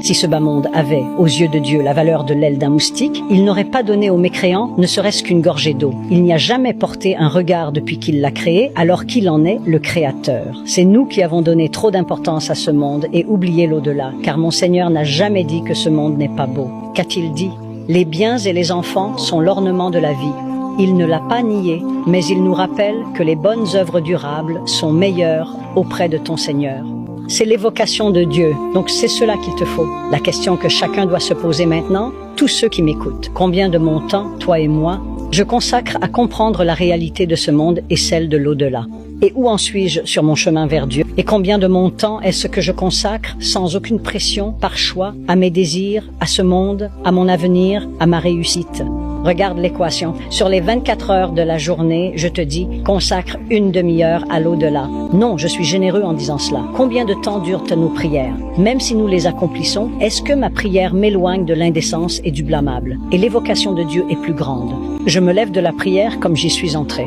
Si ce bas monde avait, aux yeux de Dieu, la valeur de l'aile d'un moustique, il n'aurait pas donné aux mécréants ne serait-ce qu'une gorgée d'eau. Il n'y a jamais porté un regard depuis qu'il l'a créé, alors qu'il en est le créateur. C'est nous qui avons donné trop d'importance à ce monde et oublié l'au-delà, car mon Seigneur n'a jamais dit que ce monde n'est pas beau. Qu'a-t-il dit? Les biens et les enfants sont l'ornement de la vie. Il ne l'a pas nié, mais il nous rappelle que les bonnes œuvres durables sont meilleures auprès de ton Seigneur. C'est l'évocation de Dieu, donc c'est cela qu'il te faut. La question que chacun doit se poser maintenant, tous ceux qui m'écoutent, combien de mon temps, toi et moi, je consacre à comprendre la réalité de ce monde et celle de l'au-delà? Et où en suis-je sur mon chemin vers Dieu? Et combien de mon temps est-ce que je consacre, sans aucune pression, par choix, à mes désirs, à ce monde, à mon avenir, à ma réussite? Regarde l'équation. Sur les 24 heures de la journée, je te dis, consacre une demi-heure à l'au-delà. Non, je suis généreux en disant cela. Combien de temps durent nos prières? Même si nous les accomplissons, est-ce que ma prière m'éloigne de l'indécence et du blâmable? Et l'évocation de Dieu est plus grande. Je me lève de la prière comme j'y suis entré.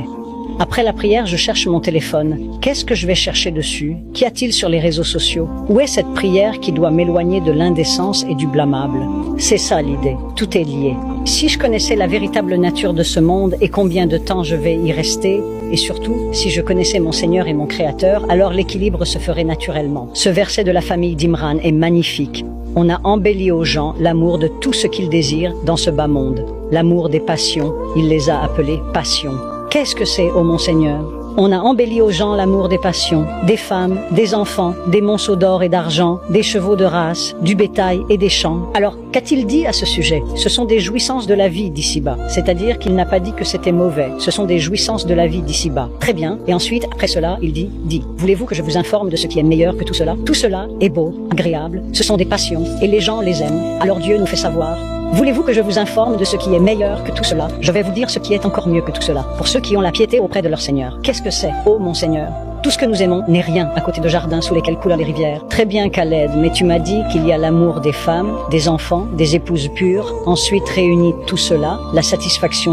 Après la prière, je cherche mon téléphone. Qu'est-ce que je vais chercher dessus? Qu'y a-t-il sur les réseaux sociaux? Où est cette prière qui doit m'éloigner de l'indécence et du blâmable? C'est ça l'idée. Tout est lié. Si je connaissais la véritable nature de ce monde et combien de temps je vais y rester, et surtout, si je connaissais mon Seigneur et mon Créateur, alors l'équilibre se ferait naturellement. Ce verset de la famille d'Imran est magnifique. On a embelli aux gens l'amour de tout ce qu'ils désirent dans ce bas monde. L'amour des passions, il les a appelées passions. Qu'est-ce que c'est, ô mon Seigneur? On a embelli aux gens l'amour des passions, des femmes, des enfants, des monceaux d'or et d'argent, des chevaux de race, du bétail et des champs. Alors, qu'a-t-il dit à ce sujet? Ce sont des jouissances de la vie d'ici-bas. C'est-à-dire qu'il n'a pas dit que c'était mauvais. Ce sont des jouissances de la vie d'ici-bas. Très bien. Et ensuite, après cela, il dit, voulez-vous que je vous informe de ce qui est meilleur que tout cela? Tout cela est beau, agréable. Ce sont des passions et les gens les aiment. Alors Dieu nous fait savoir. Voulez-vous que je vous informe de ce qui est meilleur que tout cela? Je vais vous dire ce qui est encore mieux que tout cela, pour ceux qui ont la piété auprès de leur Seigneur. Qu'est-ce que c'est, ô mon Seigneur? Tout ce que nous aimons n'est rien à côté de jardins sous lesquels coulent les rivières. Très bien, Khaled, mais tu m'as dit qu'il y a l'amour des femmes, des enfants, des épouses pures. Ensuite réunit tout cela, la satisfaction